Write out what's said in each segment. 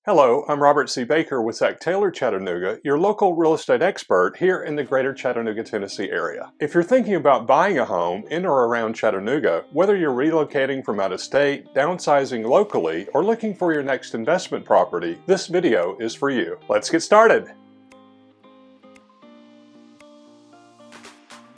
Hello, I'm Robert C. Baker with Zach Taylor Chattanooga, your local real estate expert here in the greater Chattanooga, Tennessee area. If you're thinking about buying a home in or around Chattanooga, whether you're relocating from out of state, downsizing locally, or looking for your next investment property, this video is for you. Let's get started!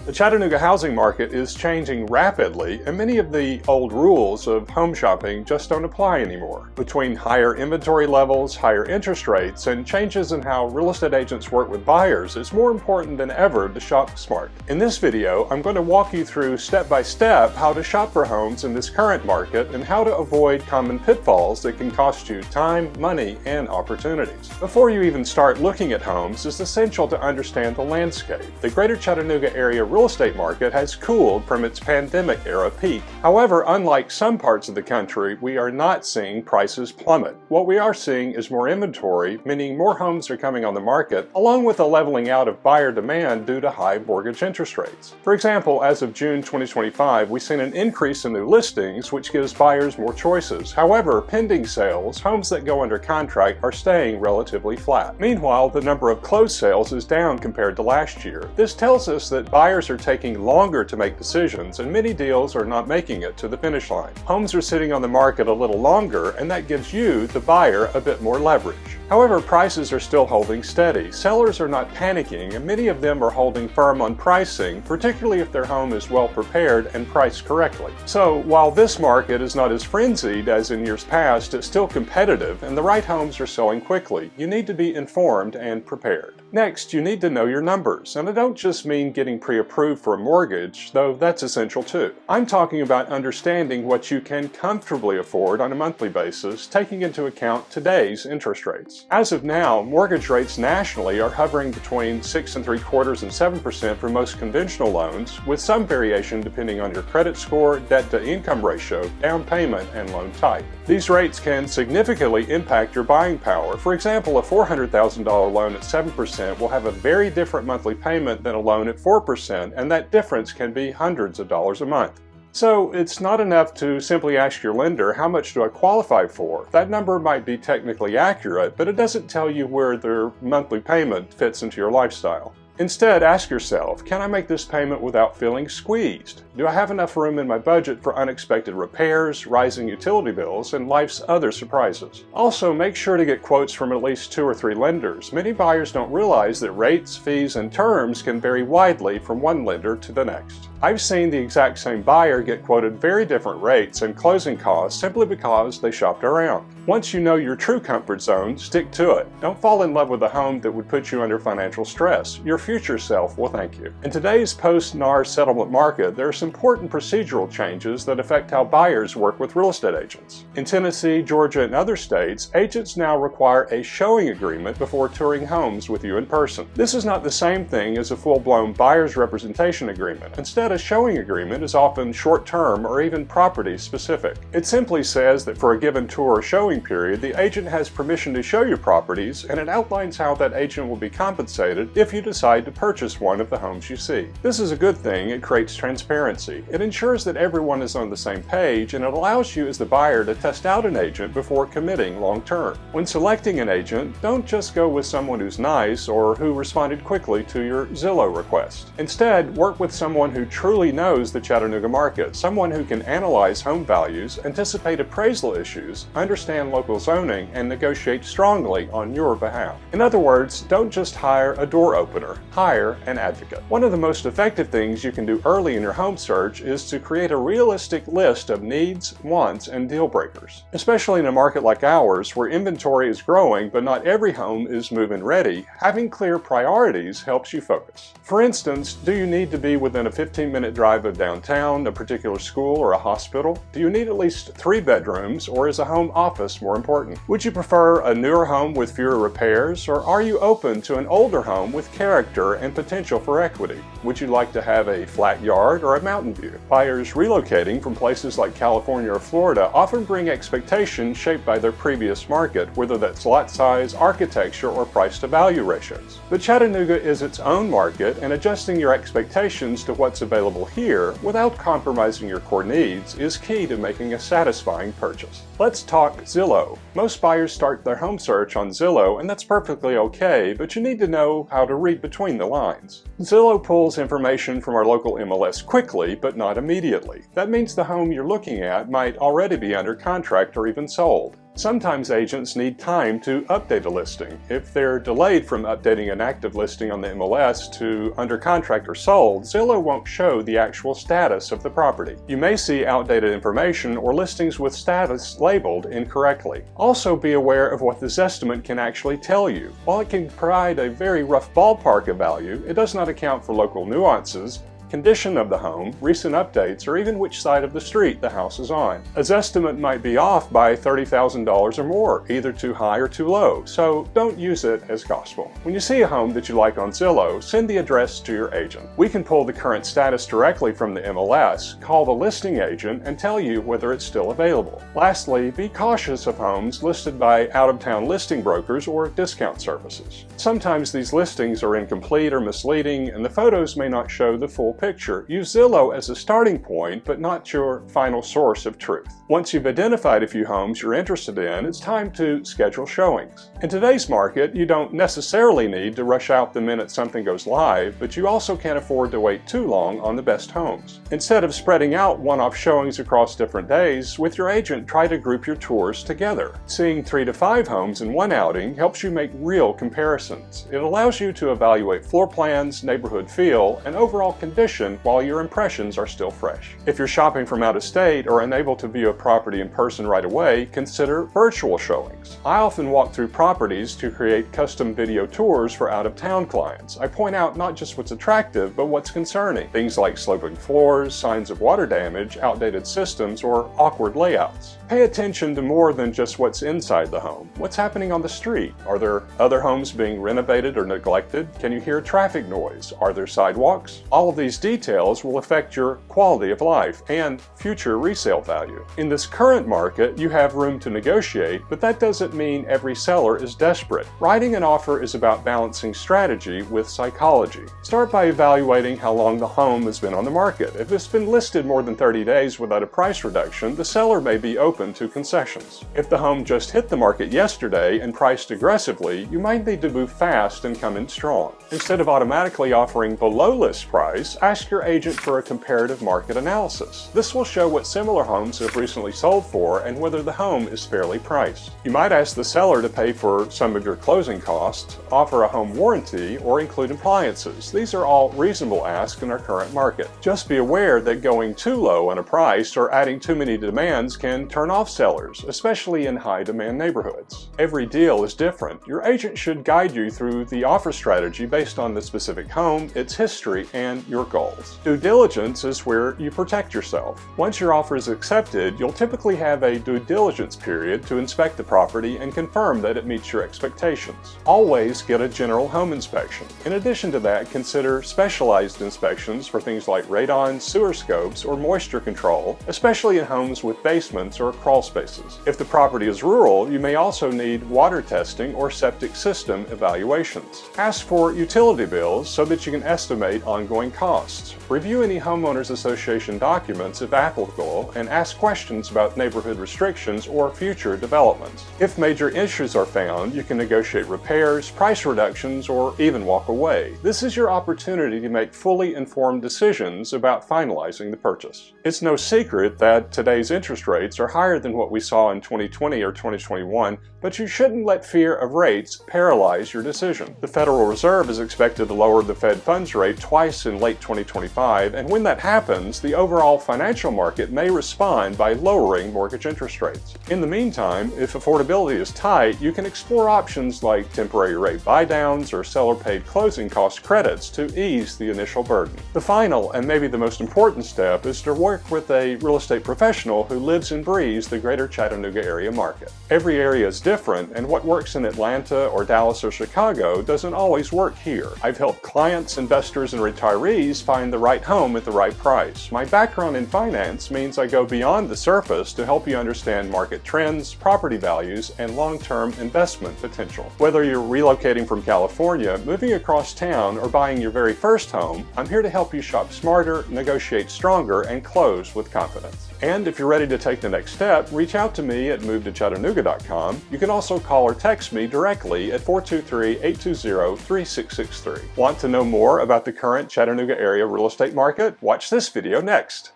The Chattanooga housing market is changing rapidly, and many of the old rules of home shopping just don't apply anymore. Between higher inventory levels, higher interest rates, and changes in how real estate agents work with buyers, it's more important than ever to shop smart. In this video, I'm going to walk you through step by step how to shop for homes in this current market and how to avoid common pitfalls that can cost you time, money, and opportunities. Before you even start looking at homes, it's essential to understand the landscape. The greater Chattanooga area real estate market has cooled from its pandemic-era peak. However, unlike some parts of the country, we are not seeing prices plummet. What we are seeing is more inventory, meaning more homes are coming on the market, along with a leveling out of buyer demand due to high mortgage interest rates. For example, as of June 2025, we've seen an increase in new listings, which gives buyers more choices. However, pending sales, homes that go under contract, are staying relatively flat. Meanwhile, the number of closed sales is down compared to last year. This tells us that buyers are taking longer to make decisions, and many deals are not making it to the finish line. Homes are sitting on the market a little longer, and that gives you, the buyer, a bit more leverage. However, prices are still holding steady. Sellers are not panicking, and many of them are holding firm on pricing, particularly if their home is well prepared and priced correctly. So, while this market is not as frenzied as in years past, it's still competitive, and the right homes are selling quickly. You need to be informed and prepared. Next, you need to know your numbers, and I don't just mean getting pre-approved for a mortgage, though that's essential too. I'm talking about understanding what you can comfortably afford on a monthly basis, taking into account today's interest rates. As of now, mortgage rates nationally are hovering between 6.75% and 7% for most conventional loans, with some variation depending on your credit score, debt-to-income ratio, down payment, and loan type. These rates can significantly impact your buying power. For example, a $400,000 loan at 7% will have a very different monthly payment than a loan at 4%, and that difference can be hundreds of dollars a month. So it's not enough to simply ask your lender, how much do I qualify for? That number might be technically accurate, but it doesn't tell you where their monthly payment fits into your lifestyle. Instead, ask yourself, can I make this payment without feeling squeezed? Do I have enough room in my budget for unexpected repairs, rising utility bills, and life's other surprises? Also, make sure to get quotes from at least 2 or 3 lenders. Many buyers don't realize that rates, fees, and terms can vary widely from one lender to the next. I've seen the exact same buyer get quoted very different rates and closing costs simply because they shopped around. Once you know your true comfort zone, stick to it. Don't fall in love with a home that would put you under financial stress. Your future self will thank you. In today's post-NAR settlement market, there are some important procedural changes that affect how buyers work with real estate agents. In Tennessee, Georgia, and other states, agents now require a showing agreement before touring homes with you in person. This is not the same thing as a full-blown buyer's representation agreement. Instead, a showing agreement is often short-term or even property-specific. It simply says that for a given tour or showing period, the agent has permission to show you properties, and it outlines how that agent will be compensated if you decide to purchase one of the homes you see. This is a good thing. It creates transparency. It ensures that everyone is on the same page, and it allows you as the buyer to test out an agent before committing long-term. When selecting an agent, don't just go with someone who's nice or who responded quickly to your Zillow request. Instead, work with someone who truly knows the Chattanooga market, someone who can analyze home values, anticipate appraisal issues, understand local zoning, and negotiate strongly on your behalf. In other words, don't just hire a door opener, hire an advocate. One of the most effective things you can do early in your home search is to create a realistic list of needs, wants, and deal breakers. Especially in a market like ours, where inventory is growing but not every home is move-in ready, having clear priorities helps you focus. For instance, do you need to be within a 15-minute drive of downtown, a particular school, or a hospital? Do you need at least 3 bedrooms, or is a home office more important? Would you prefer a newer home with fewer repairs, or are you open to an older home with character and potential for equity? Would you like to have a flat yard or a mountain view? Buyers relocating from places like California or Florida often bring expectations shaped by their previous market, whether that's lot size, architecture, or price-to-value ratios. But Chattanooga is its own market, and adjusting your expectations to what's available available here without compromising your core needs is key to making a satisfying purchase. Let's talk Zillow. Most buyers start their home search on Zillow, and that's perfectly okay, but you need to know how to read between the lines. Zillow pulls information from our local MLS quickly, but not immediately. That means the home you're looking at might already be under contract or even sold. Sometimes agents need time to update a listing. If they're delayed from updating an active listing on the MLS to under contract or sold, Zillow won't show the actual status of the property. You may see outdated information or listings with status labeled incorrectly. Also be aware of what this estimate can actually tell you. While it can provide a very rough ballpark of value, it does not account for local nuances, condition of the home, recent updates, or even which side of the street the house is on. An estimate might be off by $30,000 or more, either too high or too low, so don't use it as gospel. When you see a home that you like on Zillow, send the address to your agent. We can pull the current status directly from the MLS, call the listing agent, and tell you whether it's still available. Lastly, be cautious of homes listed by out-of-town listing brokers or discount services. Sometimes these listings are incomplete or misleading, and the photos may not show the full picture. Use Zillow as a starting point, but not your final source of truth. Once you've identified a few homes you're interested in, it's time to schedule showings. In today's market, you don't necessarily need to rush out the minute something goes live, but you also can't afford to wait too long on the best homes. Instead of spreading out one-off showings across different days, with your agent, try to group your tours together. Seeing 3 to 5 homes in one outing helps you make real comparisons. It allows you to evaluate floor plans, neighborhood feel, and overall condition while your impressions are still fresh. If you're shopping from out of state or unable to view a property in person right away, consider virtual showings. I often walk through properties to create custom video tours for out-of-town clients. I point out not just what's attractive, but what's concerning. Things like sloping floors, signs of water damage, outdated systems, or awkward layouts. Pay attention to more than just what's inside the home. What's happening on the street? Are there other homes being renovated or neglected? Can you hear traffic noise? Are there sidewalks? All of these details will affect your quality of life and future resale value. In this current market, you have room to negotiate, but that doesn't mean every seller is desperate. Writing an offer is about balancing strategy with psychology. Start by evaluating how long the home has been on the market. If it's been listed more than 30 days without a price reduction, the seller may be open to concessions. If the home just hit the market yesterday and priced aggressively, you might need to move fast and come in strong. Instead of automatically offering below list price, ask your agent for a comparative market analysis. This will show what similar homes have recently sold for and whether the home is fairly priced. You might ask the seller to pay for some of your closing costs, offer a home warranty, or include appliances. These are all reasonable asks in our current market. Just be aware that going too low on a price or adding too many demands can turn off sellers, especially in high-demand neighborhoods. Every deal is different. Your agent should guide you through the offer strategy based on the specific home, its history, and your goals. Due diligence is where you protect yourself. Once your offer is accepted, you'll typically have a due diligence period to inspect the property and confirm that it meets your expectations. Always get a general home inspection. In addition to that, consider specialized inspections for things like radon, sewer scopes, or moisture control, especially in homes with basements or crawl spaces. If the property is rural, you may also need water testing or septic system evaluations. Ask for utility bills so that you can estimate ongoing costs. Review any homeowners association documents if applicable and ask questions about neighborhood restrictions or future developments. If major issues are found, you can negotiate repairs, price reductions, or even walk away. This is your opportunity to make fully informed decisions about finalizing the purchase. It's no secret that today's interest rates are higher than what we saw in 2020 or 2021, but you shouldn't let fear of rates paralyze your decision. The Federal Reserve is expected to lower the Fed funds rate twice in late 2025, and when that happens, the overall financial market may respond by lowering mortgage interest rates. In the meantime, if affordability is tight, you can explore options like temporary rate buydowns or seller-paid closing cost credits to ease the initial burden. The final, and maybe the most important step, is to work with a real estate professional who lives and breathes squeeze the greater Chattanooga area market. Every area is different, and what works in Atlanta or Dallas or Chicago doesn't always work here. I've helped clients, investors, and retirees find the right home at the right price. My background in finance means I go beyond the surface to help you understand market trends, property values, and long-term investment potential. Whether you're relocating from California, moving across town, or buying your very first home, I'm here to help you shop smarter, negotiate stronger, and close with confidence. And if you're ready to take the next step, reach out to me at movetochattanooga.com. You can also call or text me directly at 423-820-3663. Want to know more about the current Chattanooga area real estate market? Watch this video next.